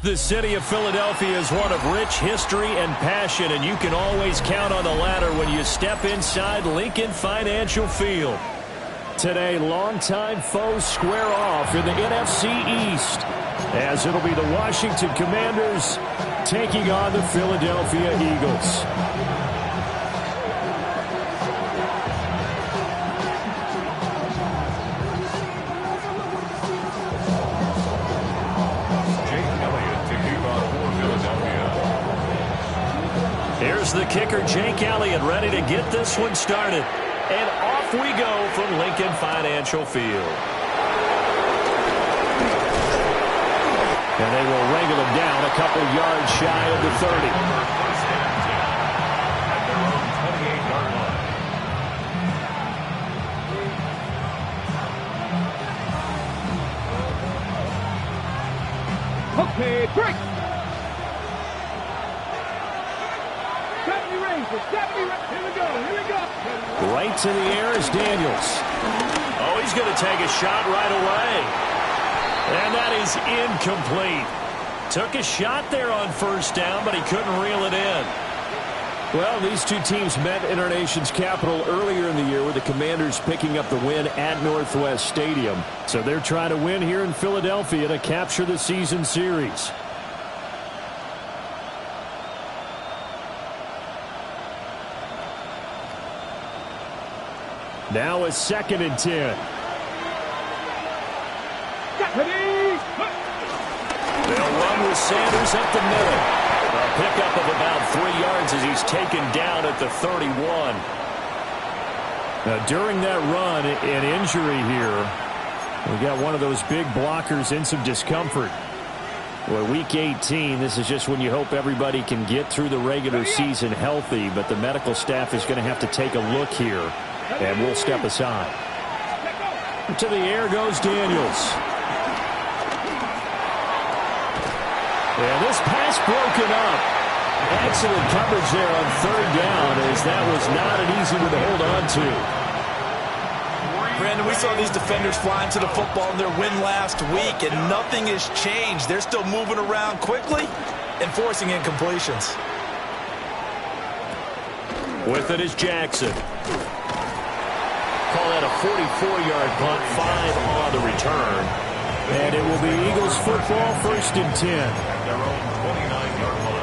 The city of Philadelphia is one of rich history and passion, and you can always count on the latter when you step inside Lincoln Financial Field. Today, longtime foes square off in the NFC East, as it'll be the Washington Commanders taking on the Philadelphia Eagles. Here's the kicker, Jake Elliott, ready to get this one started. And off we go from Lincoln Financial Field. And they will wrangle him down a couple yards shy of the 30. Okay, break. Here we go. Right to the air is Daniels. Oh, he's going to take a shot right away. And that is incomplete. Took a shot there on first down, but he couldn't reel it in. Well, these two teams met in our nation's capital earlier in the year with the Commanders picking up the win at Northwest Stadium. So they're trying to win here in Philadelphia to capture the season series. Now a 2nd and 10. They'll run with Sanders up the middle. A pickup of about 3 yards as he's taken down at the 31. Now, during that run, an injury here. We got one of those big blockers in some discomfort. Well, week 18, this is just when you hope everybody can get through the regular season healthy, but the medical staff is going to have to take a look here. And we'll step aside. To the air goes Daniels. And this pass broken up. Excellent coverage there on 3rd down, as that was not an easy one to hold on to. Brandon, we saw these defenders flying to the football in their win last week, and nothing has changed. They're still moving around quickly and forcing incompletions. With it is Jackson. Call that a 44-yard punt, 5 on the return. And it will be Eagles football, 1st and 10. Their own 29-yard line.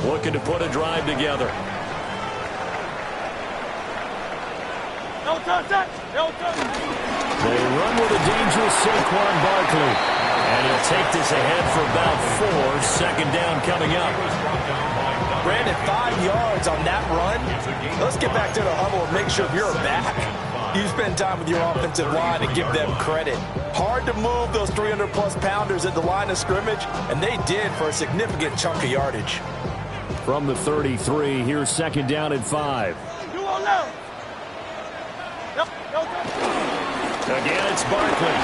Looking to put a drive together. They run with a dangerous Saquon Barkley. And he'll take this ahead for about 4. 2nd down coming up. Brandon, 5 yards on that run. Let's get back to the huddle and make sure you're back. You spend time with your offensive line and give them credit. Hard to move those 300-plus pounders at the line of scrimmage, and they did for a significant chunk of yardage. From the 33, here's 2nd down and 5. Again, it's Barkley.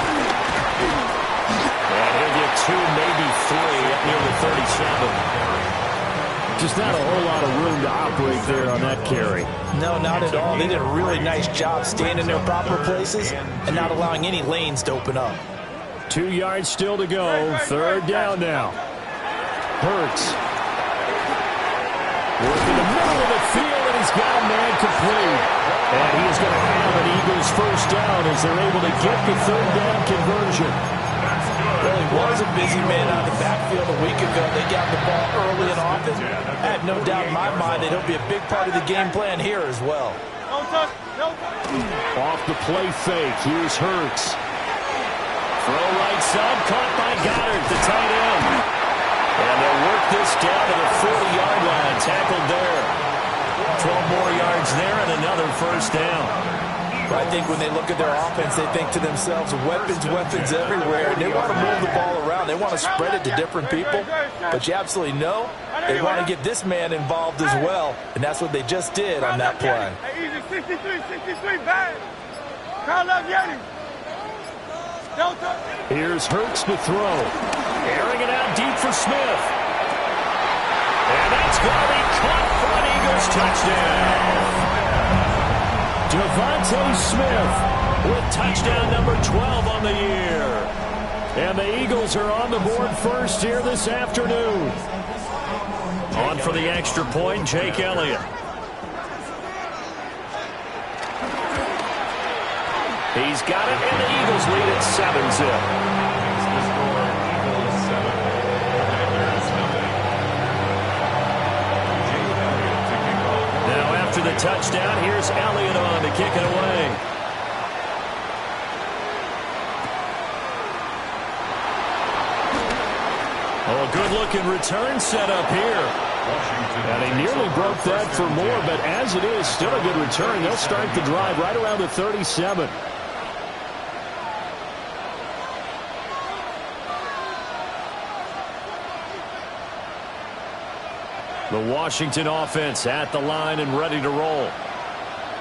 And he'll get 2, maybe 3 up near the 37. Just not a whole lot of room to operate there on that carry. No, not at all. They did a really nice job staying in their proper places and not allowing any lanes to open up. 2 yards still to go. 3rd down now. Hurts. Working the middle of the field, and he's got a man complete. And he is going to have an Eagles 1st down as they're able to get the 3rd down conversion. Well, he was a busy man out of the backfield a week ago. They got the ball early and often. I have no doubt in my mind that he'll be a big part of the game plan here as well. Off the play fake, here's Hurts. Throw right side, caught by Goddard, the tight end. And they'll work this down to the 40-yard line, tackled there. 12 more yards there and another 1st down. I think when they look at their offense, they think to themselves, weapons everywhere. And they want to move the ball around. They want to spread it to different people. But you absolutely know they want to get this man involved as well. And that's what they just did on that play. Here's Hurts to throw. Airing it out deep for Smith. And that's going to be caught for an Eagles touchdown. Devontae Smith with touchdown number 12 on the year. And the Eagles are on the board first here this afternoon. On for the extra point, Jake Elliott. He's got it, and the Eagles lead at 7-zip. Now after the touchdown, here's Elliott on to kick it away. Oh, good-looking return set up here. And he nearly broke that for more, but as it is, still a good return. They'll start the drive right around the 37. The Washington offense at the line and ready to roll.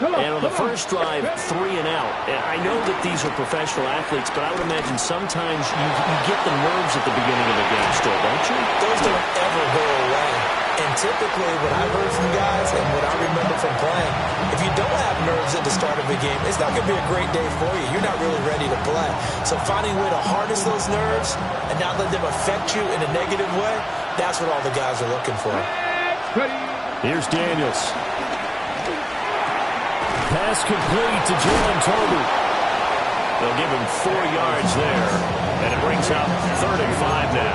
And on the first drive, 3 and out. I know that these are professional athletes, but I would imagine sometimes you get the nerves at the beginning of the game still, don't you? Those don't ever go away. And typically, what I've heard from guys and what I remember from playing, if you don't have nerves at the start of a game, it's not going to be a great day for you. You're not really ready to play. So finding a way to harness those nerves and not let them affect you in a negative way, that's what all the guys are looking for. Here's Daniels. Pass complete to Jalen Tolbert. They'll give him 4 yards there, and it brings up 35 now.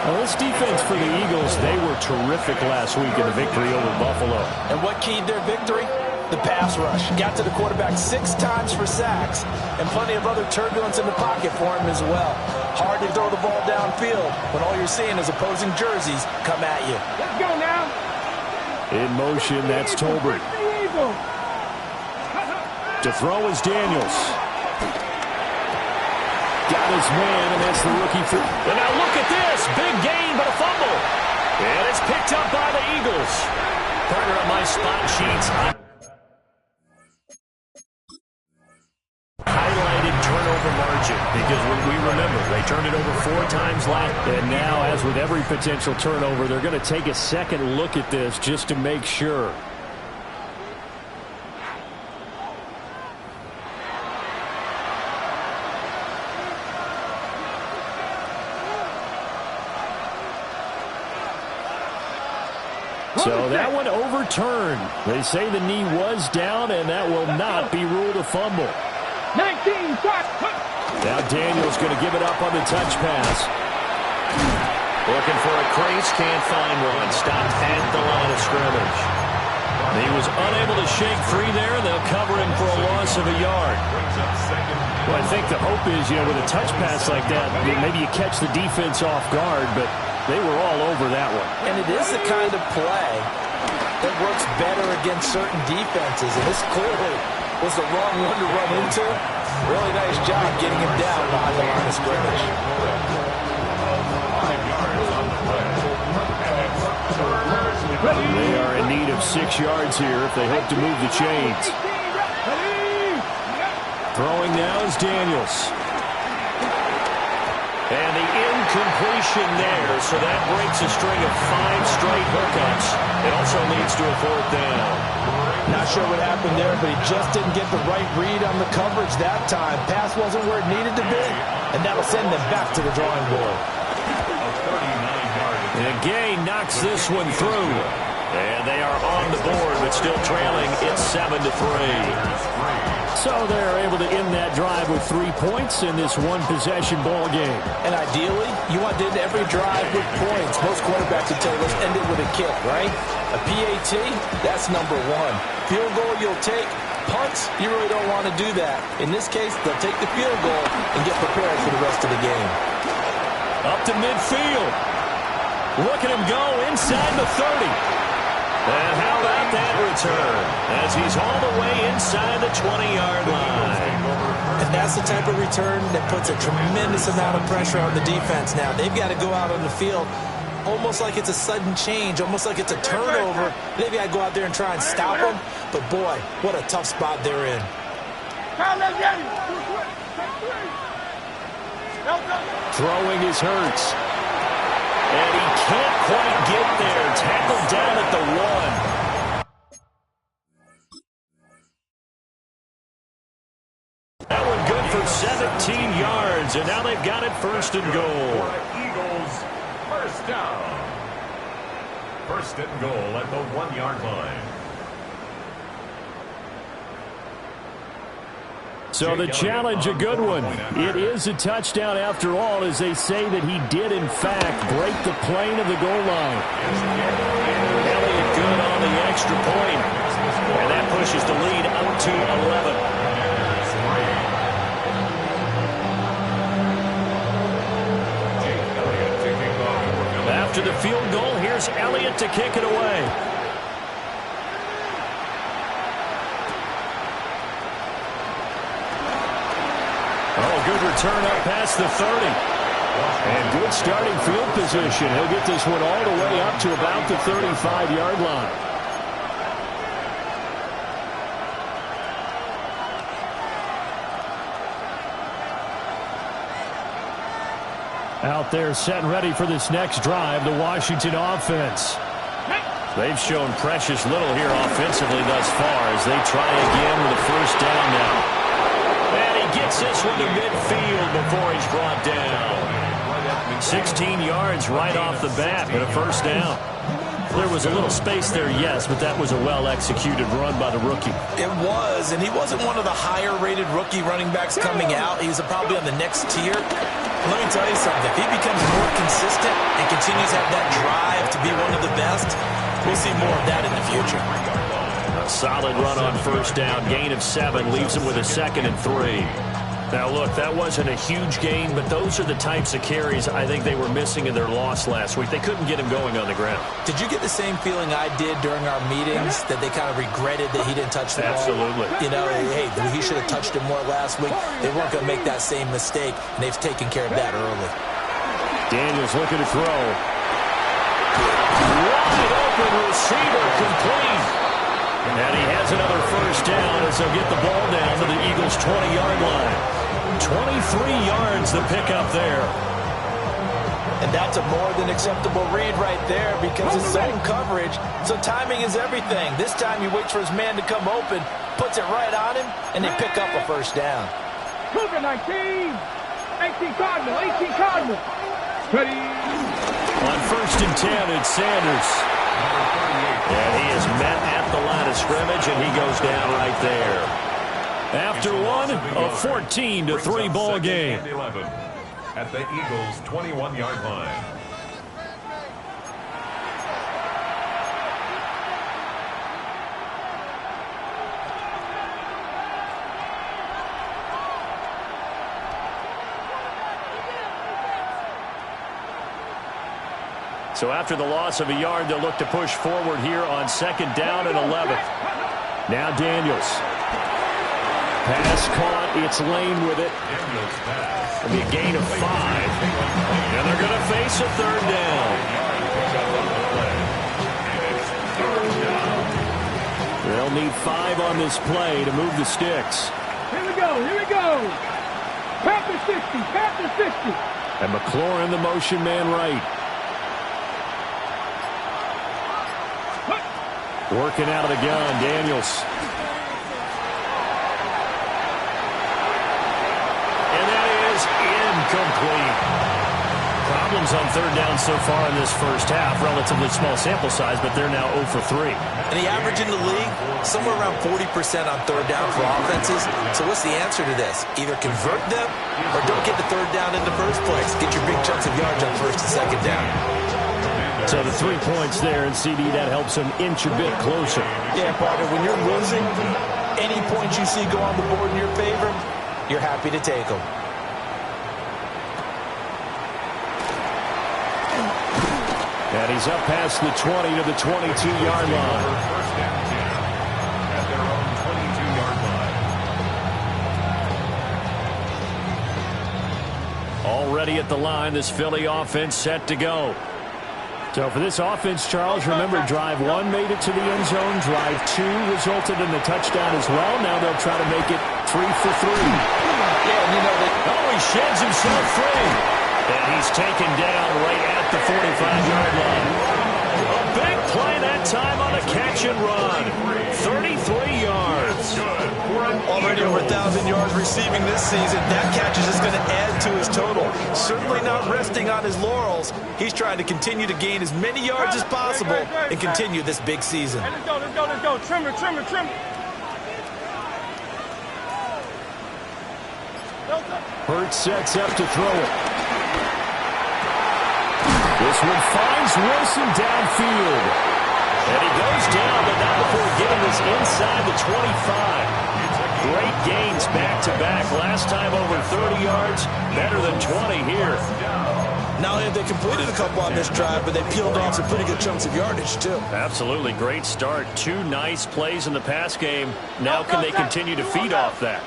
Well, this defense for the Eagles, they were terrific last week in the victory over Buffalo. And what keyed their victory? The pass rush. Got to the quarterback 6 times for sacks, and plenty of other turbulence in the pocket for him as well. Hard to throw the ball downfield when all you're seeing is opposing jerseys come at you. Let's go now. In motion, that's Tolbert. To throw is Daniels. Got his man, and that's the rookie. And now look at this. Big gain, but a fumble. And it's picked up by the Eagles. Partner on my spot sheets. Highlighted turnover margin, because we remember they turned it over 4 times last. And now, as with every potential turnover, they're going to take a second look at this just to make sure. So that one overturned. They say the knee was down, and that will not be ruled a fumble. 19, now Daniels going to give it up on the touch pass. Looking for a crease, can't find one. Stopped at the line of scrimmage. He was unable to shake free there. They'll cover him for a loss of a yard. Well, I think the hope is, with a touch pass like that, maybe you catch the defense off guard, but they were all over that one. And it is the kind of play that works better against certain defenses, and this clearly was the wrong one to run into. Really nice job getting him down behind the line of scrimmage. They are in need of 6 yards here if they hope to move the chains. Throwing now is Daniels. And the incompletion there, so that breaks a string of 5 straight hookups. It also leads to a 4th down. Not sure what happened there, but he just didn't get the right read on the coverage that time. Pass wasn't where it needed to be, and that'll send them back to the drawing board. And Gay knocks this one through. And they are on the board, but still trailing. It's 7-3. So they're able to end that drive with 3 points in this one-possession ball game. And ideally, you want to end every drive with points. Most quarterbacks would tell you, let's end it with a kick, right? A PAT, that's number 1. Field goal you'll take. Punts, you really don't want to do that. In this case, they'll take the field goal and get prepared for the rest of the game. Up to midfield. Look at him go inside the 30. And how about that return as he's all the way inside the 20-yard line. And that's the type of return that puts a tremendous amount of pressure on the defense now. They've got to go out on the field almost like it's a sudden change, almost like it's a turnover. They've got to go out there and try and stop them. But, boy, what a tough spot they're in. Throwing is Hurts. And he can't quite get there. Tackled down at the 1. That one good for 17 yards. And now they've got it first and goal. Eagles, first down. First and goal at the 1-yard line. So the challenge, a good one. It is a touchdown after all, as they say that he did, in fact, break the plane of the goal line. Elliott good on the extra point. And that pushes the lead up to 11. After the field goal, here's Elliott to kick it away. Oh, good return up past the 30. And good starting field position. He'll get this one all the way up to about the 35-yard line. Out there set and ready for this next drive, the Washington offense. They've shown precious little here offensively thus far as they try again with a first down now. And he gets this one to midfield before he's brought down. 16 yards right off the bat, but a first down. There was a little space there, yes, but that was a well-executed run by the rookie. It was, and he wasn't one of the higher-rated rookie running backs coming out. He was probably on the next tier. Let me tell you something. If he becomes more consistent and continues to have that drive to be one of the best, we'll see more of that in the future. A solid run on first down. Gain of 7 leaves him with a 2nd and 3. Now, look, that wasn't a huge gain, but those are the types of carries I think they were missing in their loss last week. They couldn't get him going on the ground. Did you get the same feeling I did during our meetings, that they kind of regretted that he didn't touch the ball? Absolutely. You know, hey, he should have touched it more last week. They weren't going to make that same mistake, and they've taken care of that early. Daniels looking to throw. Wide open receiver, complete. And he has another first down as they'll get the ball down to the Eagles' 20-yard line. 23 yards the pickup there. And that's a more than acceptable read right there because it's zone coverage, so timing is everything. This time he waits for his man to come open, puts it right on him, and they pick up a first down. Cougar 19. 18 Cardinal. 18 Cardinal. Ready. On first and 10, it's Sanders. And he is met at the line of scrimmage, and he goes down right there. After one, a 14-3 ball game. At the Eagles' 21-yard line. So after the loss of a yard, they'll look to push forward here on 2nd down and 11. Now Daniels. Pass caught. It's Lane with it. It'll be a gain of 5. And they're going to face a 3rd down. They'll need 5 on this play to move the sticks. Here we go. Here we go. Panthers 50. Panthers 50. And McLaurin, the motion man right. Working out of the gun, Daniels. And that is incomplete. Problems on 3rd down so far in this first half. Relatively small sample size, but they're now 0 for 3. And the average in the league, somewhere around 40% on 3rd down for offenses. So what's the answer to this? Either convert them or don't get the 3rd down in the first place. Get your big chunks of yards on 1st and 2nd down. So the 3 points there, and CD, that helps them inch a bit closer. Yeah, partner, when you're losing, any points you see go on the board in your favor, you're happy to take them. And he's up past the 20 to the 22-yard line. First down 10 at their own 22-yard line. Already at the line, this Philly offense set to go. So for this offense, Charles, remember, drive 1 made it to the end zone. Drive 2 resulted in the touchdown as well. Now they'll try to make it 3 for 3. Yeah, you know, he sheds himself free. And he's taken down right at the 45-yard line. A big play that time on a catch and run. 33 yards. already over 1,000 yards receiving this season. That catch is just going to add to his total. Certainly not resting on his laurels. He's trying to continue to gain as many yards as possible and continue this big season. Hey, let's go, let's go, let's go. Trim it, trim it, trim it. Hurts sets up to throw it. This one finds Wilson downfield. And he goes down, but not before getting this inside the 25. Great gains back-to-back. Last time over 30 yards, better than 20 here. Not only have they completed a couple on this drive, but they peeled off some pretty good chunks of yardage, too. Absolutely. Great start. 2 nice plays in the pass game. Now can they continue to feed off that?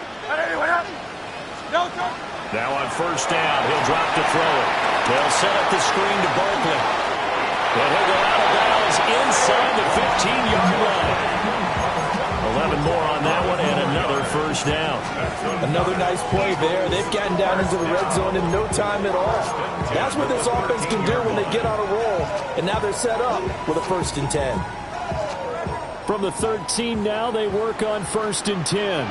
Now on first down, he'll drop to throw it. They'll set up the screen to Barkley. And he'll go out of bounds inside the 15-yard line. 11 more on that one and another first down. Another nice play there. They've gotten down into the red zone in no time at all. That's what this offense can do when they get on a roll. And now they're set up with a 1st and 10. From the 13 now, they work on 1st and 10.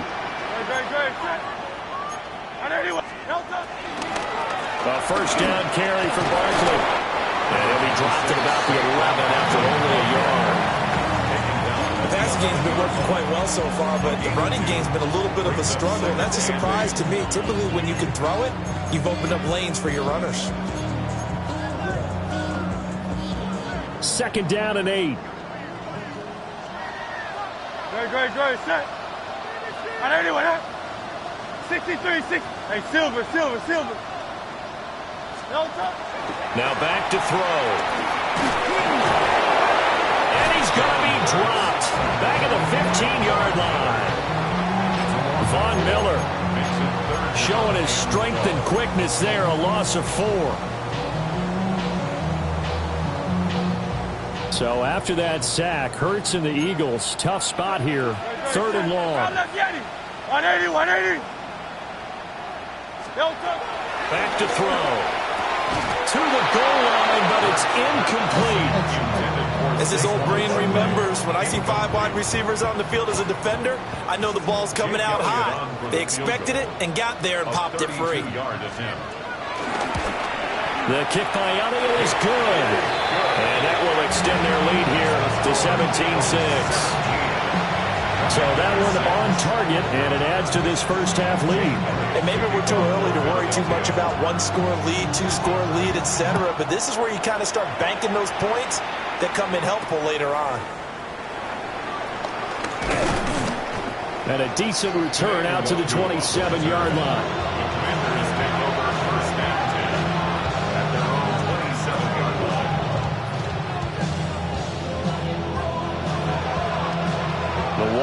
A first down carry for Barkley. And he'll be dropped at about the 11 after only a yard. The passing game's been working quite well so far, but the running game's been a little bit of a struggle. And that's a surprise to me. Typically, when you can throw it, you've opened up lanes for your runners. 2nd down and 8. Great, set. 63, 6. Hey, Silver. Now back to throw. And he's going to be dropped. Back at the 15-yard line. Von Miller showing his strength and quickness there. A loss of 4. So after that sack, Hurts and the Eagles, tough spot here. 3rd and long. 180. Back to throw. To the goal line, but it's incomplete. As his old brain remembers, when I see 5 wide receivers on the field as a defender, I know the ball's coming out high. They expected it and got there and popped it free. The kick by Elliott is good. And that will extend their lead here to 17-6. So that one on target, and it adds to this first half lead. And maybe we're too early to worry too much about 1-score lead, 2-score lead, etc. But this is where you kind of start banking those points that come in helpful later on. And a decent return out to the 27-yard line.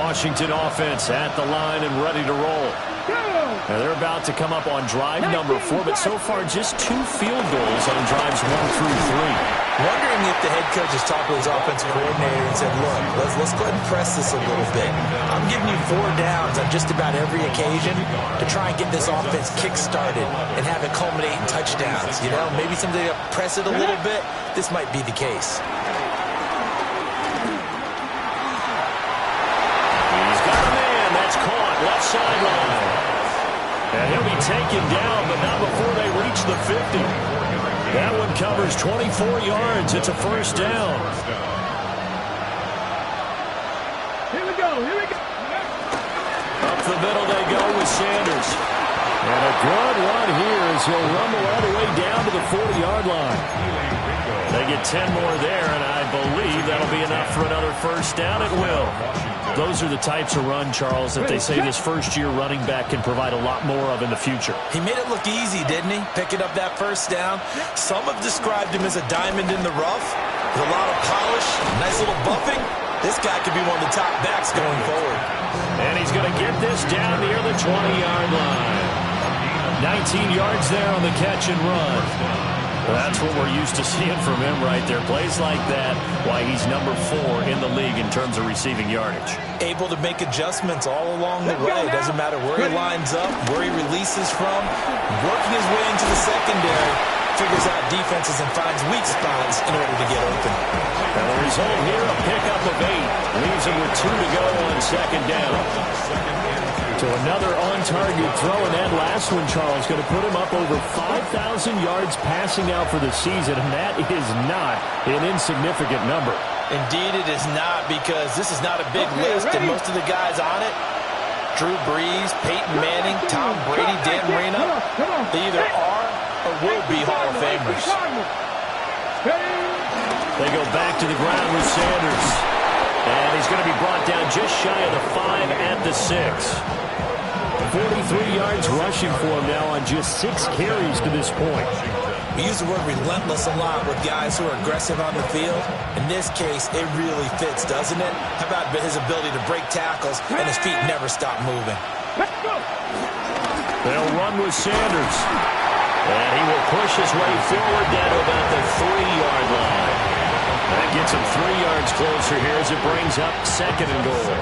Washington offense at the line and ready to roll. Now they're about to come up on drive number 4, but so far just 2 field goals on drives 1 through 3. Wondering if the head coach has talked to his offensive coordinator and said, look, let's go ahead and press this a little bit. I'm giving you 4 downs on just about every occasion to try and get this offense kick-started and have it culminate in touchdowns. You know, maybe something to press it a little bit. This might be the case. Left sideline. And he'll be taken down, but not before they reach the 50. That one covers 24 yards. It's a first down. Here we go. Up the middle they go with Sanders. And a good run here as he'll rumble all the way down to the 40-yard line. They get 10 more there, and I believe that'll be enough for another first down. It will. Those are the types of run, Charles, that they say this first-year running back can provide a lot more of in the future. He made it look easy, didn't he? Picking up that first down. Some have described him as a diamond in the rough with a lot of polish, nice little buffing. This guy could be one of the top backs going forward. And he's going to get this down near the 20-yard line. 19 yards there on the catch and run. That's what we're used to seeing from him right there. Plays like that, why he's number 4 in the league in terms of receiving yardage. Able to make adjustments all along the way. It doesn't matter where he lines up, where he releases from. Working his way into the secondary, figures out defenses and finds weak spots in order to get open. And the result here, a pickup of 8. Leaves him with 2 to go on second down. So another on-target throw, and that last one, Charles, going to put him up over 5,000 yards passing out for the season, and that is not an insignificant number. Indeed it is not, because this is not a big list, and most of the guys on it, Drew Brees, Peyton Manning, Tom Brady, Dan Marino, they either are or will be Hall of Famers. They go back to the ground with Sanders. And he's going to be brought down just shy of the 5 at the 6. 43 yards rushing for him now on just 6 carries to this point. We use the word relentless a lot with guys who are aggressive on the field. In this case, it really fits, doesn't it? How about his ability to break tackles and his feet never stop moving? They'll run with Sanders. And he will push his way forward down to about the 3-yard line. That gets him 3 yards closer here as it brings up second and goal.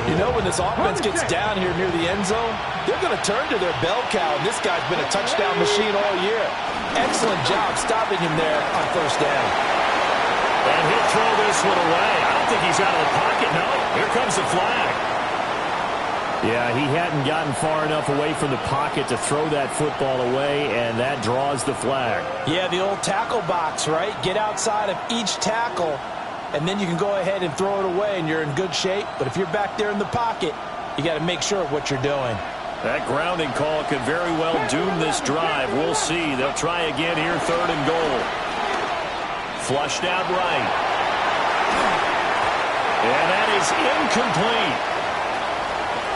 You know, when this offense gets down here near the end zone, they're going to turn to their bell cow, and this guy's been a touchdown machine all year. Excellent job stopping him there on first down. And he'll throw this one away. I don't think he's out of the pocket, no. Here comes the flag. Yeah, he hadn't gotten far enough away from the pocket to throw that football away, and that draws the flag. Yeah, the old tackle box, right? Get outside of each tackle, and then you can go ahead and throw it away, and you're in good shape. But if you're back there in the pocket, you got to make sure of what you're doing. That grounding call could very well doom this drive. We'll see. They'll try again here, third and goal. Flushed out right. And that is incomplete.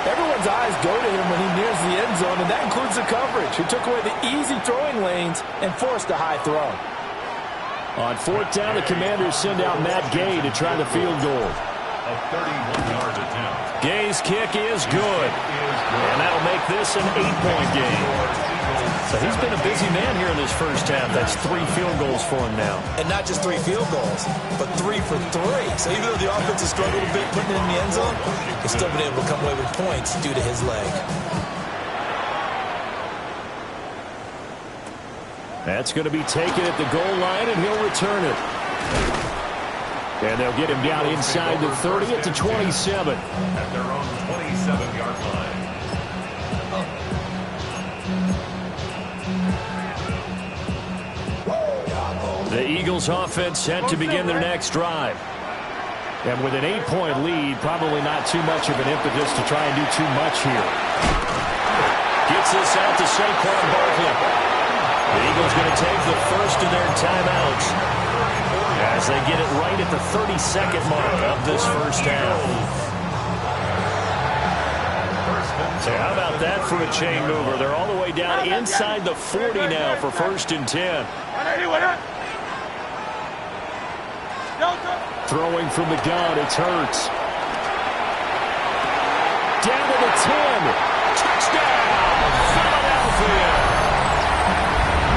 Everyone's eyes go to him when he nears the end zone, and that includes the coverage. He took away the easy throwing lanes and forced a high throw. On fourth down, the Commanders send out Matt Gay to try the field goal. A 31-yard attempt. Gay's kick is good. And that'll make this an 8-point game. So he's been a busy man here in this first half. That's 3 field goals for him now. And not just 3 field goals, but 3 for 3. So even though the offense has struggled a bit putting it in the end zone, he's still been able to come away with points due to his leg. That's going to be taken at the goal line, and he'll return it. And they'll get him down inside the 30 at the 27. At their own 27-yard line. The Eagles offense set to begin their next drive. And with an 8-point lead, probably not too much of an impetus to try and do too much here. Gets this out to Saquon Barkley. The Eagles going to take the first of their timeouts as they get it right at the 32nd mark of this first half. So how about that for a chain mover? They're all the way down inside the 40 now for first and 10. Throwing from the gun, it's Hurts. Down to the 10. Touchdown, Philadelphia.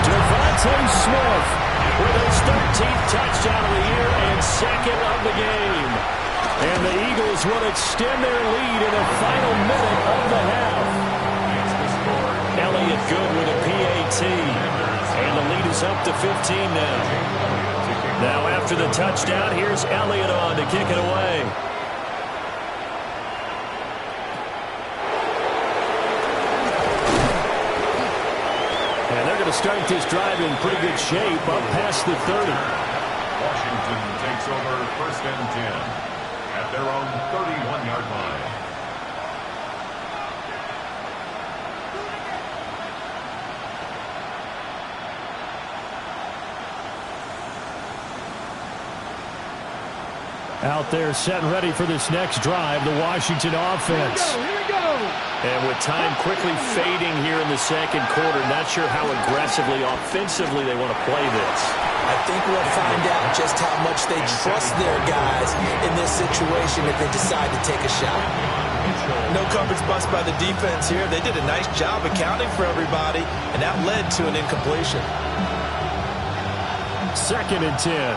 Devontae Smith with his 13th touchdown of the year and second of the game. And the Eagles will extend their lead in the final minute of the half. Elliott good with a PAT. And the lead is up to 15 now. Now after the touchdown, here's Elliott on to kick it away. And they're going to start this drive in pretty good shape up past the 30. Washington takes over first and 10 at their own 31-yard line. Out there set and ready for this next drive, the Washington offense. Here we go. And with time quickly fading here in the second quarter, not sure how aggressively, offensively they want to play this. I think we'll find out just how much they trust their guys in this situation if they decide to take a shot. No coverage bust by the defense here. They did a nice job accounting for everybody, and that led to an incompletion. 2nd and 10.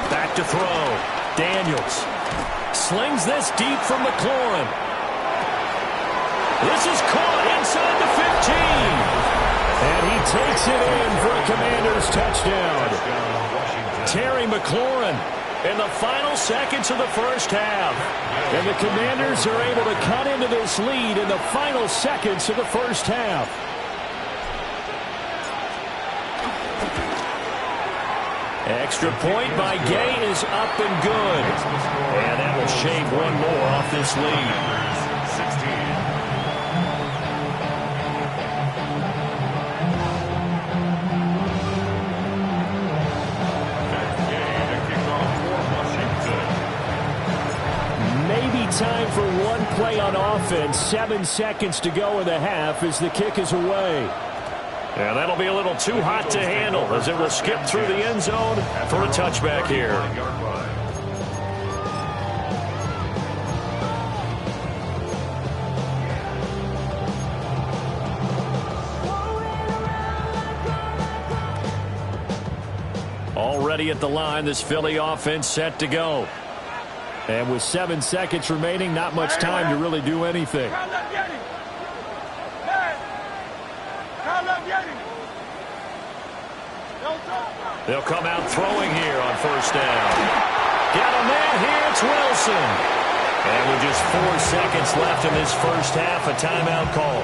Back to throw. Daniels slings this deep from McLaurin. This is caught inside the 15. And he takes it in for a Commanders touchdown. Terry McLaurin in the final seconds of the first half. And the Commanders are able to cut into this lead in the final seconds of the first half. Extra point by Gay is up and good. And that will shave one more off this lead. Time for one play on offense. 7 seconds to go in the half as the kick is away. And that'll be a little too hot to handle as it will skip through the end zone for a touchback here. Already at the line, this Philly offense set to go. And with 7 seconds remaining, not much time to really do anything. They'll come out throwing here on first down. Got a man here, it's Wilson. And with just 4 seconds left in this first half, a timeout call.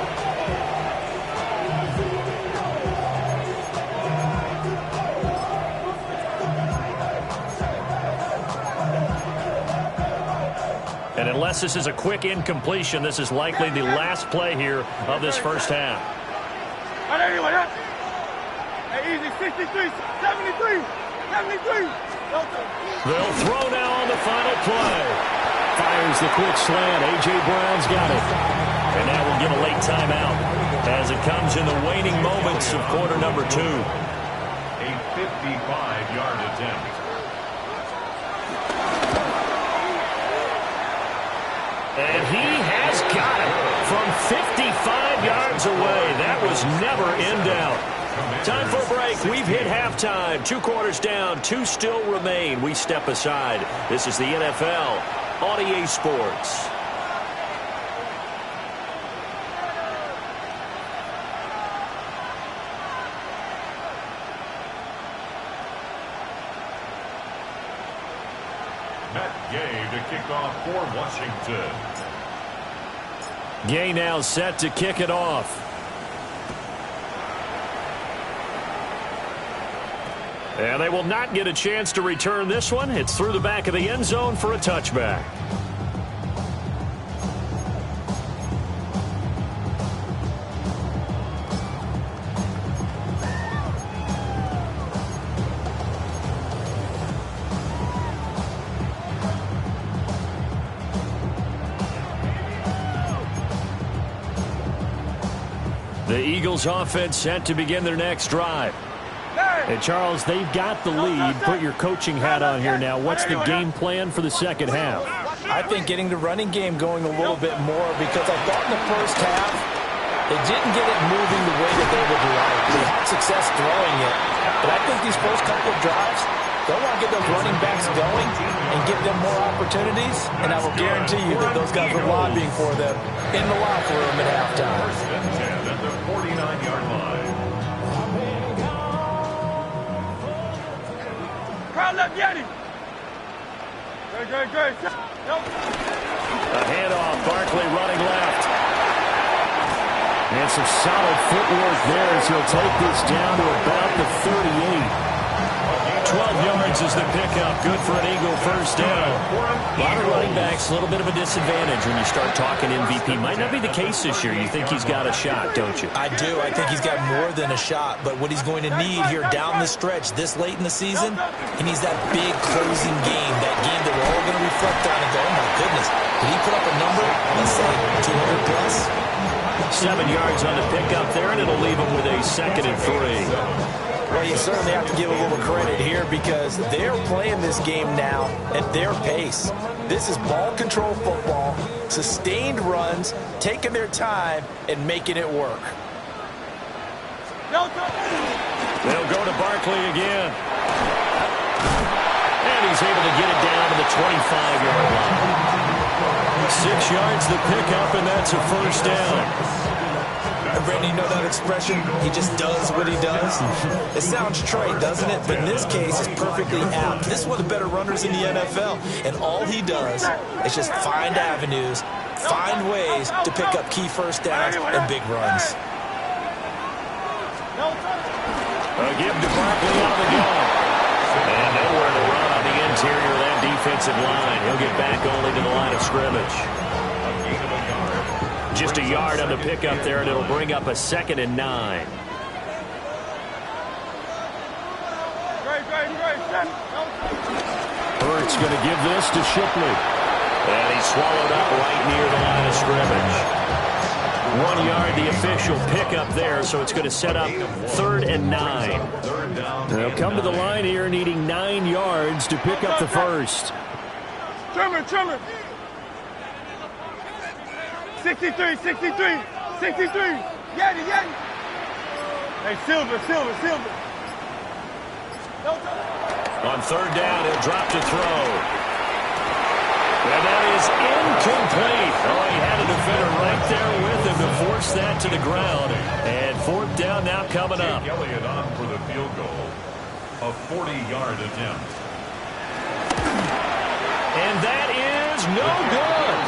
And unless this is a quick incompletion, this is likely the last play here of this first half. Easy, 63, 73, 73. They'll throw now on the final play. Fires the quick slant. A.J. Brown's got it. And that will get a late timeout as it comes in the waning moments of quarter number 2. A 55-yard attempt. And he has got it from 55 yards away. That was never in doubt. Time for a break. We've hit halftime. 2 quarters down. 2 still remain. We step aside. This is the NFL on EA Sports. Matt Gay to kick off for Washington. Gay now set to kick it off. And they will not get a chance to return this one. It's through the back of the end zone for a touchback. The Eagles offense set to begin their next drive. And Charles, they've got the lead. Put your coaching hat on here now. What's the game plan for the second half? I think getting the running game going a little bit more, because I thought in the first half they didn't get it moving the way that they would like. They had success throwing it. But I think these first couple of drives, they'll want to get those running backs going and give them more opportunities. And I will guarantee you that those guys are lobbying for them in the locker room at halftime. First and 10 at the 49-yard line. Crowd left, Yeti. Great. A handoff, Barkley running left. And some solid footwork there as he'll take this down to about the 38. 12 yards is the pickup. Good for an Eagle first down. A lot of running backs, a little bit of a disadvantage when you start talking MVP. Might not be the case this year. You think he's got a shot, don't you? I do. I think he's got more than a shot. But what he's going to need here down the stretch this late in the season, he needs that big closing game, that game that we're all going to reflect on and go, oh, my goodness, did he put up a number, let's say, 200 plus? 7 yards on the pickup there, and it'll leave him with a 2nd and 3. Well, you certainly have to give a little credit here because they're playing this game now at their pace. This is ball control football, sustained runs, taking their time, and making it work. They'll go to Barkley again. And he's able to get it down to the 25-yard line. 6 yards the pickup, and that's a first down. Brandon, you know that expression? He just does what he does. It sounds trite, doesn't it? But in this case, it's perfectly apt. This is one of the better runners in the NFL, and all he does is just find avenues, find ways to pick up key first downs and big runs. A give to Barkley on the go. And nowhere to run on the interior of that defensive line. He'll get back only to the line of scrimmage. Just a yard on the pickup there, and it'll bring up a 2nd and 9. Hurts going to give this to Shipley. And he's swallowed up right near the line of scrimmage. 1 yard, the official pickup there, so it's going to set up 3rd and 9. They'll come to the line here needing 9 yards to pick up the first. Trimmer. 63. Yeti. Hey, Silver. On 3rd down, he'll drop to throw. And that is incomplete. Oh, he had a defender right there with him to force that to the ground. And 4th down now coming up. Elliott on for the field goal. A 40-yard attempt. And that is no good.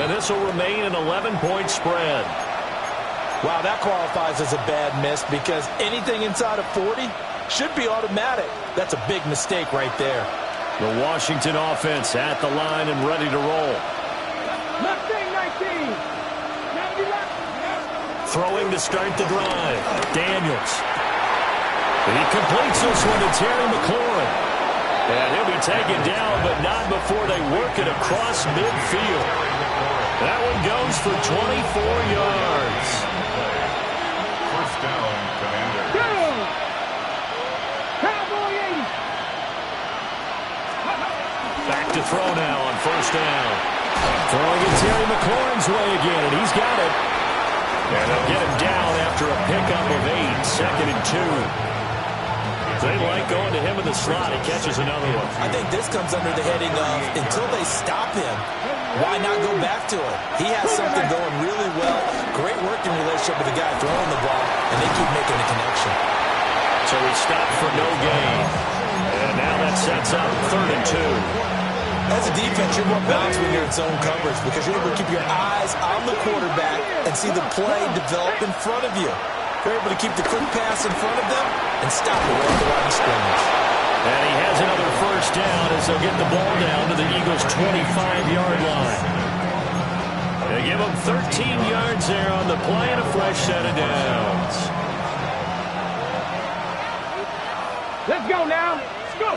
And this will remain an 11-point spread. Wow, that qualifies as a bad miss because anything inside of 40 should be automatic. That's a big mistake right there. The Washington offense at the line and ready to roll. Left thing, 19. Throwing to start the drive. Daniels. He completes this one to Terry McLaurin. And he'll be taken down, but not before they work it across midfield. That one goes for 24 yards. First down, Commander. Cowboy 80. Back to throw now on 1st down. Throwing it Terry McLaurin's way again, and he's got it. And they'll get him down after a pickup of 8, 2nd and 2. They like going to him in the slot. He catches another one. I think this comes under the heading of until they stop him, why not go back to it? He has something going really well. Great working relationship with the guy throwing the ball, and they keep making the connection. So he stopped for no gain. And now that sets up 3rd and 2. As a defense, you're more balanced when you're in zone coverage because you're able to keep your eyes on the quarterback and see the play develop in front of you. You're able to keep the quick pass in front of them and stop it right at the line of scrimmage. And he has another first down as they'll get the ball down to the Eagles' 25-yard line. They give them 13 yards there on the play and a fresh set of downs. Let's go now. Let's go.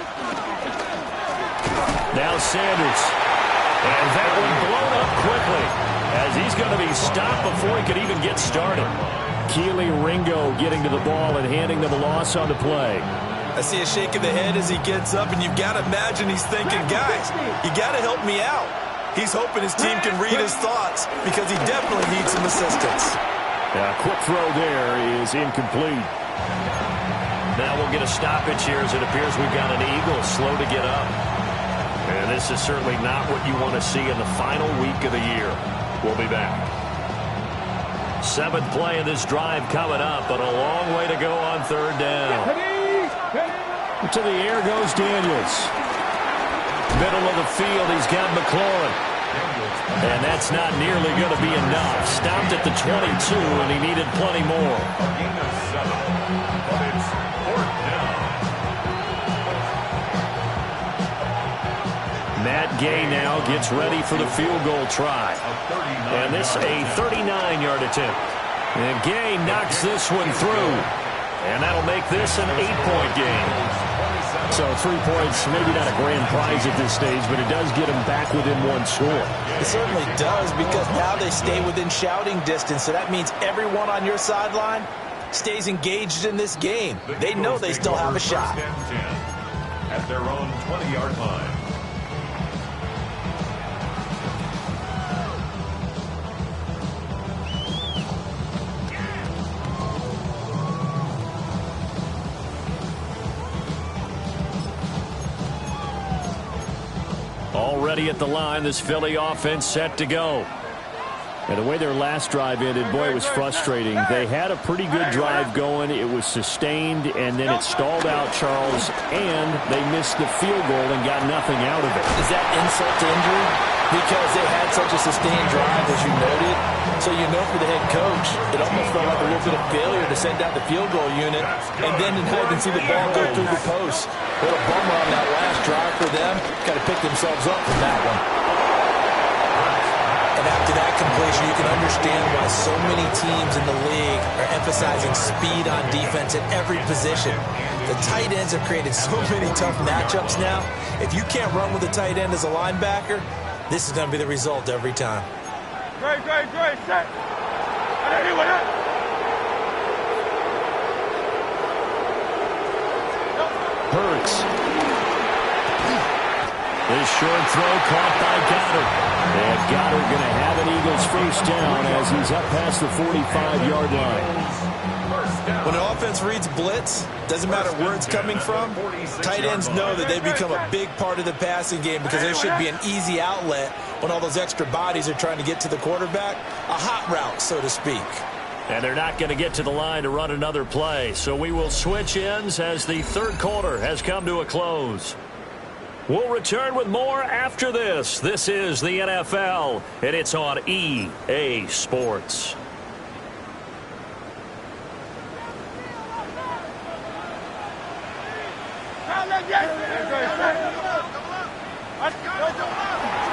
Now Sanders. And that one blown up quickly as he's going to be stopped before he could even get started. Keely Ringo getting to the ball and handing them a loss on the play. I see a shake of the head as he gets up, and you've got to imagine he's thinking, guys, you got to help me out. He's hoping his team can read his thoughts because he definitely needs some assistance. Yeah, quick throw there is incomplete. Now we'll get a stoppage here as it appears we've got an Eagle slow to get up. And this is certainly not what you want to see in the final week of the year. We'll be back. 7th play of this drive coming up, but a long way to go on 3rd down. To the air goes Daniels. Middle of the field, he's got McLaurin. And that's not nearly going to be enough. Stopped at the 22, and he needed plenty more. A gain of 7, but it's 4th down. Matt Gay now gets ready for the field goal try. And this a 39-yard attempt. And Gay knocks this one through. And that'll make this an 8-point game. So 3 points, maybe not a grand prize at this stage, but it does get them back within 1 score. It certainly does because now they stay within shouting distance. So that means everyone on your sideline stays engaged in this game. They know they still have a shot. At their own 20-yard line. 2 Already at the line, this Philly offense set to go. And the way their last drive ended, boy, it was frustrating. They had a pretty good drive going. It was sustained, and then it stalled out, Charles, and they missed the field goal and got nothing out of it. Is that insult to injury? Because they had such a sustained drive, as you noted. So you know for the head coach, it almost felt like a little bit of failure to send out the field goal unit and then not even see the ball go through the post. What a bummer on that last drive for them. Got to pick themselves up from that one. And after that completion, you can understand why so many teams in the league are emphasizing speed on defense at every position. The tight ends have created so many tough matchups now. If you can't run with a tight end as a linebacker, this is going to be the result every time. Great, set. Hurts. This short throw caught by Goddard. And Goddard going to have an Eagles first down as he's up past the 45-yard line. When an offense reads blitz, doesn't matter where it's coming from, tight ends know that they become a big part of the passing game because there should be an easy outlet when all those extra bodies are trying to get to the quarterback. A hot route, so to speak. And they're not going to get to the line to run another play. So we will switch ends as the third quarter has come to a close. We'll return with more after this. This is the NFL, and it's on EA Sports.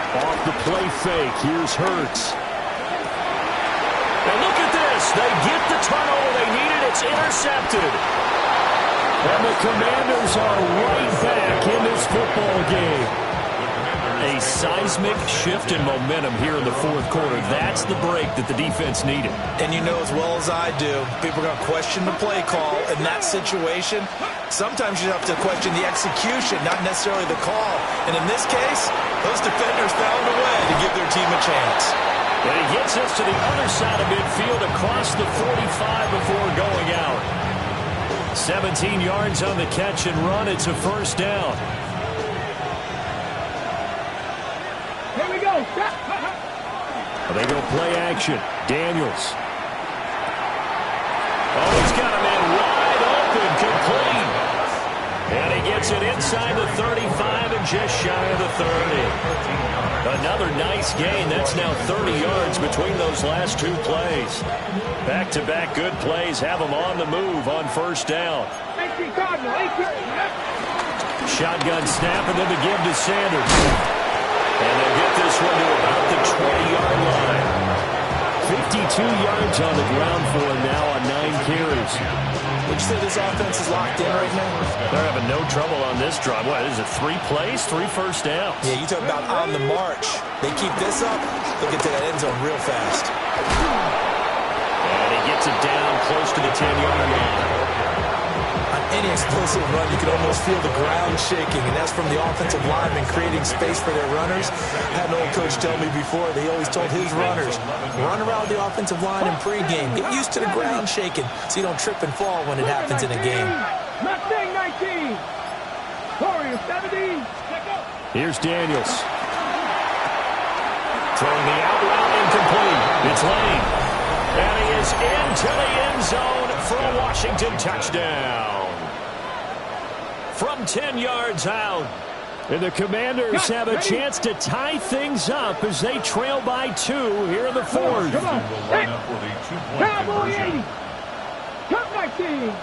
Off the play fake, here's Hurts. And look at this. They get the turnover they needed. It's intercepted. And the Commanders are right back in this football game. A seismic shift in momentum here in the fourth quarter. That's the break that the defense needed. And you know as well as I do, people are going to question the play call in that situation. Sometimes you have to question the execution, not necessarily the call. And in this case, those defenders found a way to give their team a chance. And he gets us to the other side of midfield across the 45 before going out. 17 yards on the catch and run. It's a first down. Here we go. They go play action. Daniels. Oh, he's got a man wide open, complete. And he gets it inside the 35 and just shy of the 30. Another nice gain. That's now 30 yards between those last two plays. Back-to-back good plays have them on the move on first down. Shotgun snap and then the give to Sanders. And they'll get this one to about the 20-yard line. 52 yards on the ground for him now on 9 carries. Would you say this offense is locked in right now? They're having no trouble on this drive. What, is it 3 plays, 3 first downs? Yeah, you talk about on the march. They keep this up, they'll get to that end zone real fast. And he gets it down close to the 10-yard line. On any explosive run, you can almost feel the ground shaking, and that's from the offensive linemen creating space for their runners. I had an old coach tell me before, they always told his runners, run around the offensive line in pregame. Get used to the ground shaking so you don't trip and fall when it happens in a game. Mustang 19. Warriors 17. Here's Daniels. Throwing the out route incomplete. It's Lane. And he is into the end zone for a Washington touchdown. From 10 yards out. And the Commanders have a chance to tie things up as they trail by 2 here in the fourth. Come on. Cowboy 80. Cut 19.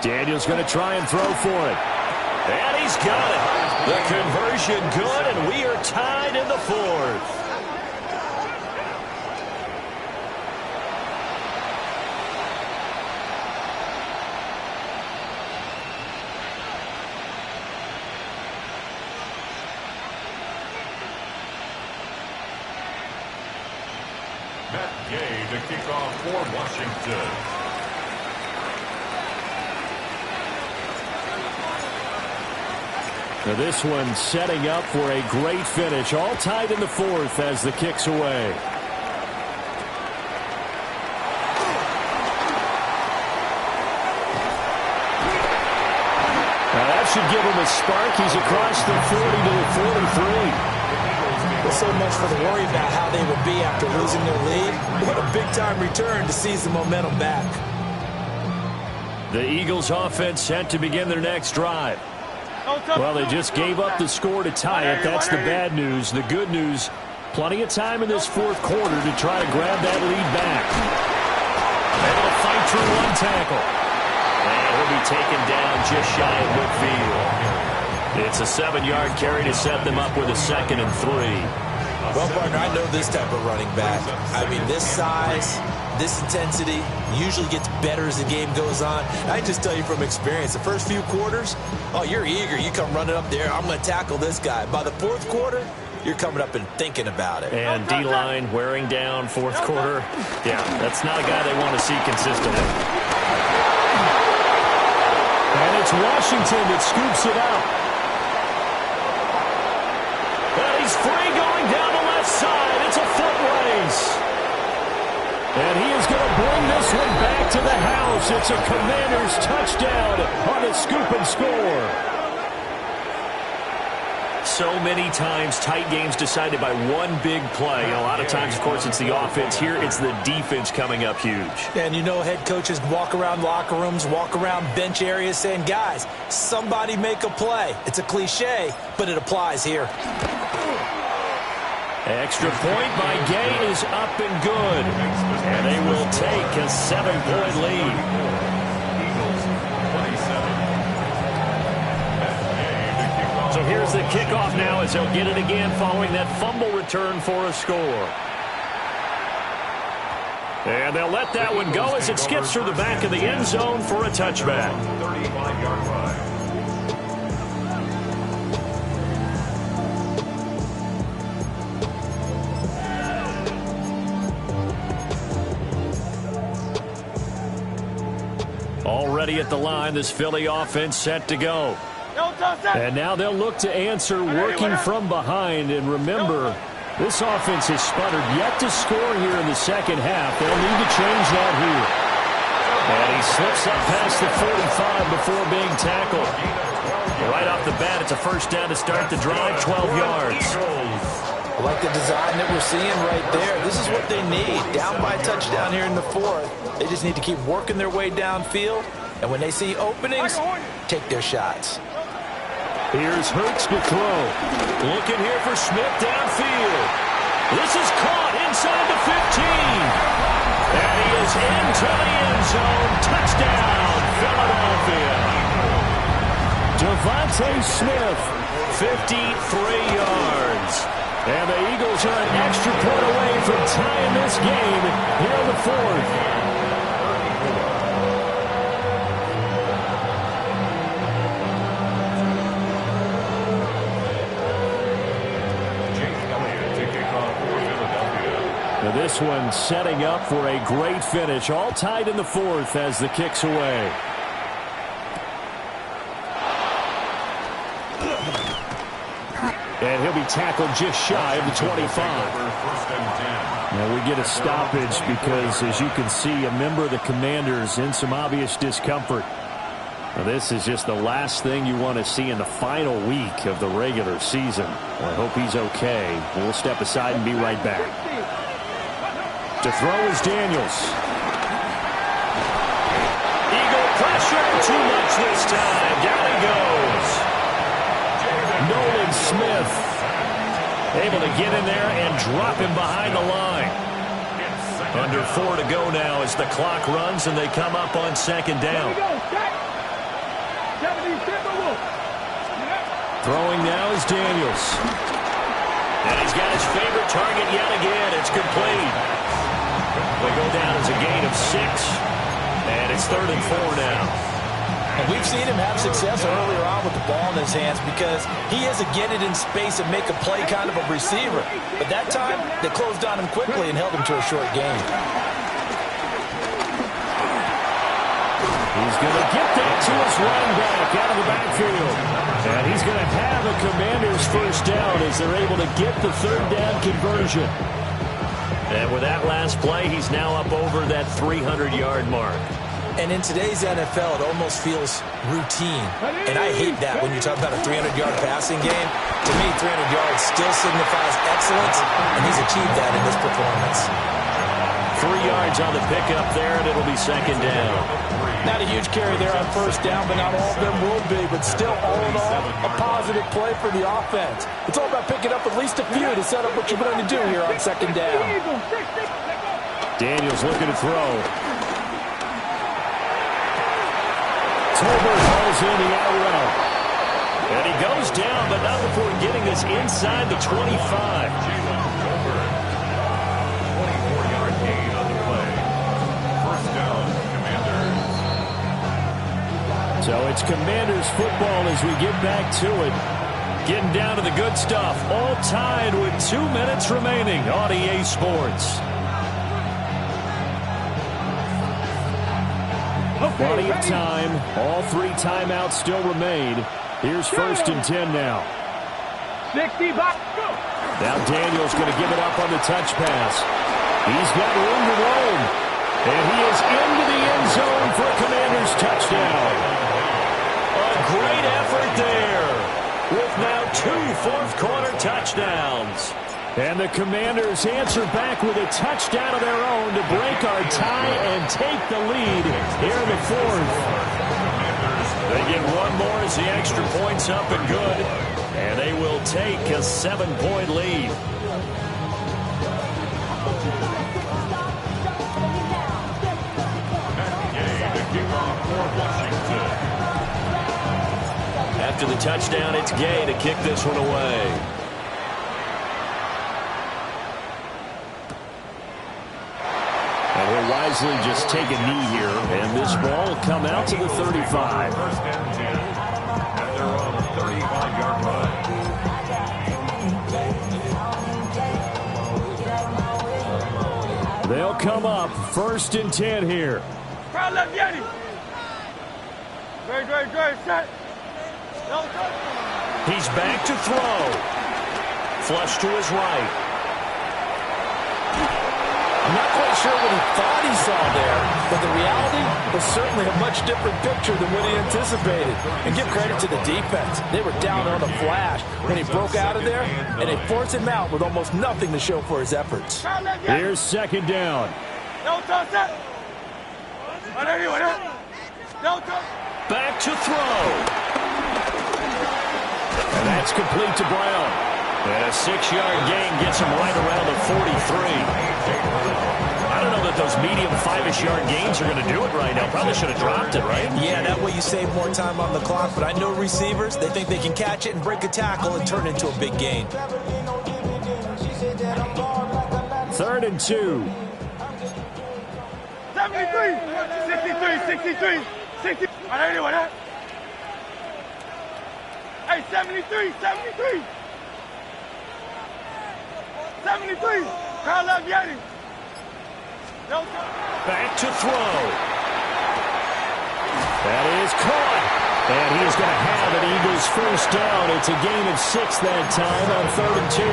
Daniels going to try and throw for it. And he's got it. The conversion good, and we are tied in the fourth. Matt Gay to kick off for Washington. Now this one setting up for a great finish. All tied in the fourth as the kick's away. Now that should give him a spark. He's across the 40 to the 43. So much for the worry about how they would be after losing their lead. What a big-time return to seize the momentum back. The Eagles offense set to begin their next drive. Well, they just gave up the score to tie it. That's the bad news. The good news, plenty of time in this fourth quarter to try to grab that lead back. Able to fight through one tackle. And he'll be taken down just shy of midfield. It's a 7-yard carry to set them up with a 2nd and 3. Well, partner, I know this type of running back. I mean, this size, this intensity usually gets better as the game goes on. I can just tell you from experience, the first few quarters, oh, you're eager. You come running up there, I'm going to tackle this guy. By the fourth quarter, you're coming up and thinking about it. And D-line wearing down fourth quarter. Yeah, that's not a guy they want to see consistently. And it's Washington that scoops it up. And he's free going down the left side. It's a foot race. And he is going to bring this one back to the house. It's a Commanders touchdown on a scoop and score. So many times, tight games decided by one big play. And a lot of times, of course, it's the offense. Here, it's the defense coming up huge. And you know, head coaches walk around locker rooms, walk around bench areas saying, guys, somebody make a play. It's a cliche, but it applies here. Extra point by Gay is up and good. And they will take a 7-point lead. So here's the kickoff now as they'll get it again following that fumble return for a score. And they'll let that one go as it skips through the back of the end zone for a touchback. 35-yard line. Already at the line, this Philly offense set to go. And now they'll look to answer working from behind. And remember, this offense has sputtered yet to score here in the second half. They'll need to change that here. And he slips up past the 45 before being tackled. Right off the bat, it's a first down to start the drive, 12 yards. I like the design that we're seeing right there. This is what they need. Down by a touchdown here in the fourth. They just need to keep working their way downfield. And when they see openings, take their shots. Here's Hurts to throw. Looking here for Smith downfield. This is caught inside the 15. And he is into the end zone. Touchdown, Philadelphia. Devontae Smith, 53 yards. And the Eagles are an extra point away from tying this game here in the fourth. This one setting up for a great finish. All tied in the fourth as the kick's away. And he'll be tackled just shy of the 25. Now we get a stoppage because, as you can see, a member of the Commanders in some obvious discomfort. Now, this is just the last thing you want to see in the final week of the regular season. Well, I hope he's okay. We'll step aside and be right back. To throw is Daniels. Eagle pressure, too much this time. Down he goes. Nolan Smith able to get in there and drop him behind the line. Under 4 to go now as the clock runs and they come up on second down. Throwing now is Daniels. And he's got his favorite target yet again. It's complete. They go down as a gain of 6, and it's 3rd and 4 now. And we've seen him have success earlier on with the ball in his hands because he has to get it in space and make a play kind of a receiver. But that time, they closed on him quickly and held him to a short gain. He's going to get that to his running back out of the backfield. And he's going to have a Commanders first down as they're able to get the 3rd down conversion. And with that last play, he's now up over that 300-yard mark. And in today's NFL, it almost feels routine. And I hate that when you talk about a 300-yard passing game. To me, 300 yards still signifies excellence, and he's achieved that in this performance. 3 yards on the pickup there, and it'll be second down. Not a huge carry there on first down, but not all of them will be. But still, all in all, a positive play for the offense. It's all about picking up at least a few to set up what you're going to do here on second down. Daniels looking to throw. Tolbert hauls in the out route. And he goes down, but not before getting this inside the 25. 24-yard gain on the play. First down, Commanders. So it's Commanders football as we get back to it. Getting down to the good stuff. All tied with 2 minutes remaining on EA Sports. Plenty of time. All 3 timeouts still remain. Here's first and 10 now. 60 back. Now Daniels going to give it up on the touch pass. He's got room to roam. And he is into the end zone for a Commanders touchdown. A great effort there with now 2 fourth-quarter touchdowns. And the Commanders answer back with a touchdown of their own to break our tie and take the lead here in the 4th. They get one more as the extra point's up and good. And they will take a 7-point lead. After the touchdown, it's Gay to kick this one away. And he'll wisely just take a knee here, and this ball will come out to the 35. First and 10 at their own 35-yard line. They'll come up first and 10 here. Crowd left Yeti. Great, set. He's back to throw. Flush to his right. I'm not quite sure what he thought he saw there, but the reality was certainly a much different picture than what he anticipated. And give credit to the defense. They were down on a flash when he broke out of there, and they forced him out with almost nothing to show for his efforts. Here's second down. Back to throw. And that's complete to Brown. And a 6-yard gain gets him right around the 43. I don't know that those medium 5-ish yard gains are going to do it right now. Probably should have dropped it, right? Yeah, that way you save more time on the clock. But I know receivers, they think they can catch it and break a tackle and turn it into a big gain. 3rd and 2. 73, 60. Hey, 73. 73. Crowd left Yeti. Back to throw. That is caught. And he's going to have an Eagles first down. It's a gain of 6 that time on 3rd and 2.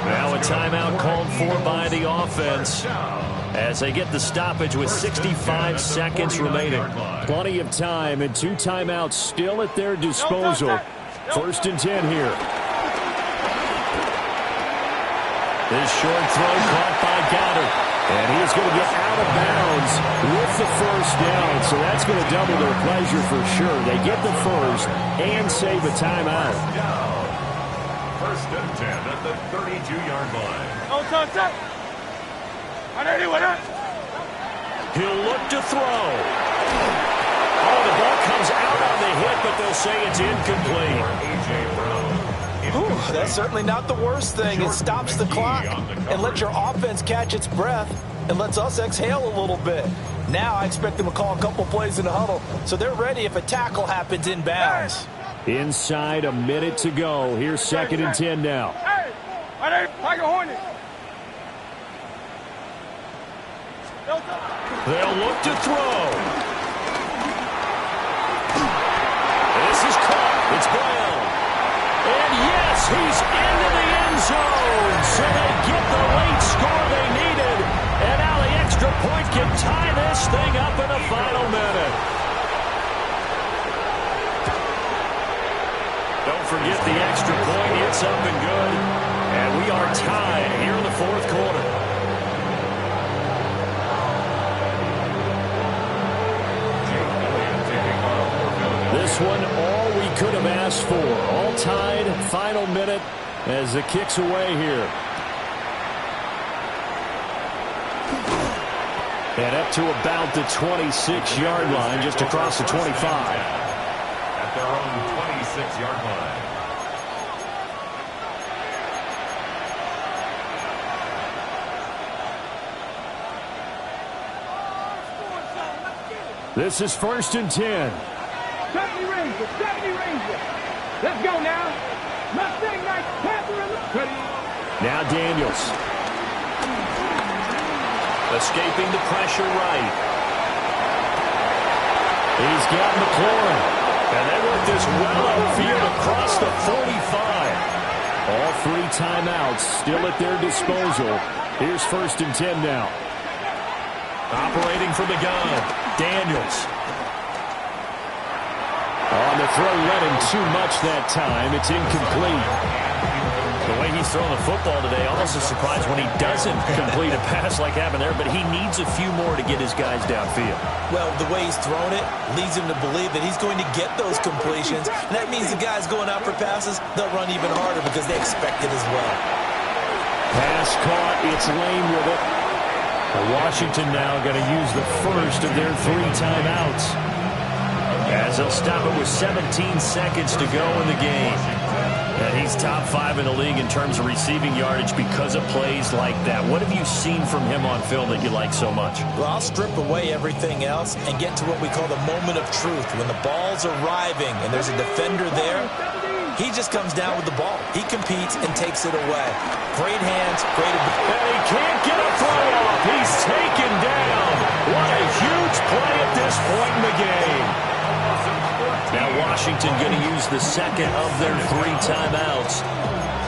Now a timeout called for by the offense as they get the stoppage with 65 seconds remaining. Plenty of time and 2 timeouts still at their disposal. 1st and 10 here. This short throw caught by Goddard. And he is going to get out of bounds with the first down. So that's going to double their pleasure for sure. They get the first and save a timeout. First and 10 at the 32-yard line. He'll look to throw. Oh, the ball comes out on the hit, but they'll say it's incomplete. A.J. Brown. Ooh, that's certainly not the worst thing. It stops the clock and lets your offense catch its breath and lets us exhale a little bit. Now I expect them to call a couple plays in the huddle so they're ready if a tackle happens inbounds. Inside a minute to go. Here's 2nd and 10 now. Hey, Tiger Hornet. They'll look to throw. This is caught. It's Brown. And yes, he's into the end zone. So they get the late score they needed. And now the extra point can tie this thing up in the final minute. Don't forget the extra point hit something good. And we are tied here in the fourth quarter. This one, all we could have asked for. All tied, final minute as the kick's away here. And up to about the 26-yard line, just across the 25. At their own 26-yard line. This is 1st and 10. 70 Ranger, 70 Ranger. Let's go now. Mustang Knights, Panther in the... Ready. Now Daniels. Escaping the pressure right. He's got McLaurin. And they work this well upfield across the 45. All 3 timeouts still at their disposal. Here's 1st and 10 now. Operating from the gun. Daniels. On the throw, led him too much that time. It's incomplete. The way he's throwing the football today, almost a surprise when he doesn't complete a pass like happened there, but he needs a few more to get his guys downfield. Well, the way he's thrown it leads him to believe that he's going to get those completions. And that means the guys going out for passes, they'll run even harder because they expect it as well. Pass caught. It's Lane with it. Washington now going to use the first of their 3 timeouts, as they'll stop it with 17 seconds to go in the game. And he's top 5 in the league in terms of receiving yardage because of plays like that. What have you seen from him on film that you like so much? Well, I'll strip away everything else and get to what we call the moment of truth. When the ball's arriving and there's a defender there, he just comes down with the ball. He competes and takes it away. Great hands, great ability. And he can't get a throw off. He's taken down. What a huge play at this point in the game. Now Washington going to use the second of their 3 timeouts.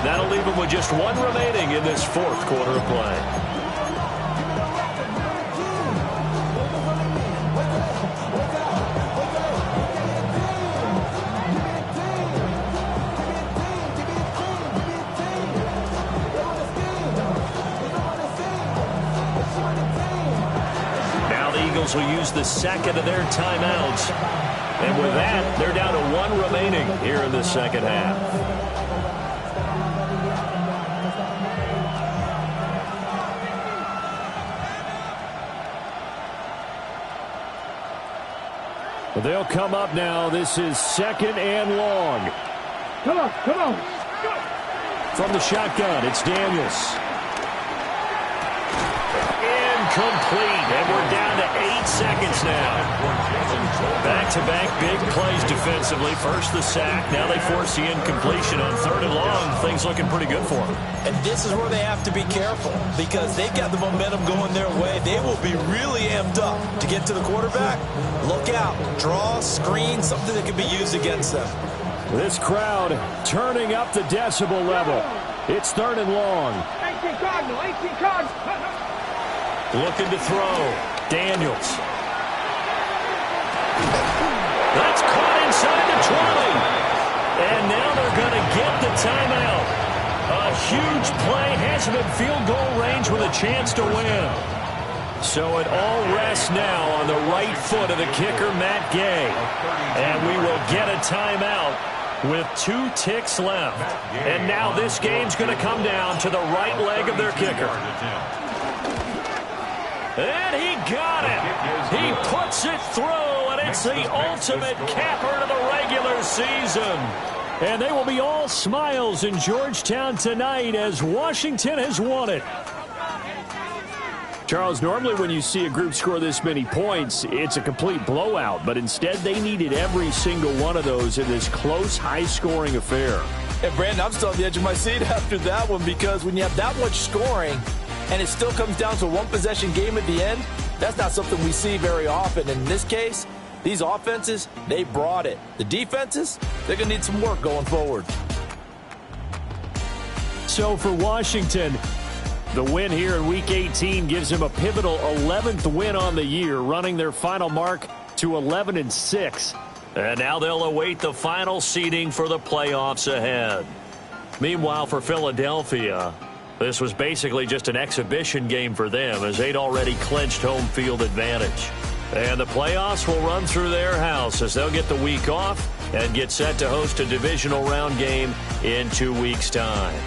That'll leave them with just 1 remaining in this 4th quarter of play. Now the Eagles will use the second of their timeouts. And with that, they're down to 1 remaining here in the second half. Well, they'll come up now. This is 2nd and long. Come on, come on. From the shotgun, it's Daniels. Incomplete, and we're down to 8 seconds now. Back-to-back big plays defensively. First the sack, now they force the incompletion on 3rd and long. Things looking pretty good for them. And this is where they have to be careful because they've got the momentum going their way. They will be really amped up to get to the quarterback. Look out. Draw, screen, something that can be used against them. This crowd turning up the decibel level. It's 3rd and long. 18 Cardinal, 18 Cardinal. Looking to throw. Daniels. That's caught inside the 20. And now they're going to get the timeout. A huge play has him in field goal range with a chance to win. So it all rests now on the right foot of the kicker, Matt Gay. And we will get a timeout with 2 ticks left. And now this game's going to come down to the right leg of their kicker. And he got it. He puts it through, and it's the ultimate capper to the regular season. And they will be all smiles in Georgetown tonight as Washington has won it. Charles, normally when you see a group score this many points, it's a complete blowout. But instead, they needed every single one of those in this close, high-scoring affair. And, Brandon, I'm still on the edge of my seat after that one because when you have that much scoring and it still comes down to a one-possession game at the end, that's not something we see very often. In this case, these offenses, they brought it. The defenses, they're going to need some work going forward. So for Washington, The win here in Week 18 gives him a pivotal 11th win on the year, running their final mark to 11-6. And now they'll await the final seeding for the playoffs ahead. Meanwhile, for Philadelphia, this was basically just an exhibition game for them as they'd already clinched home field advantage. And the playoffs will run through their house as they'll get the week off and get set to host a divisional round game in 2 weeks' time.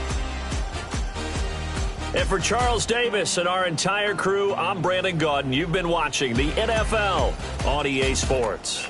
And for Charles Davis and our entire crew, I'm Brandon Gaudin. You've been watching the NFL on EA Sports.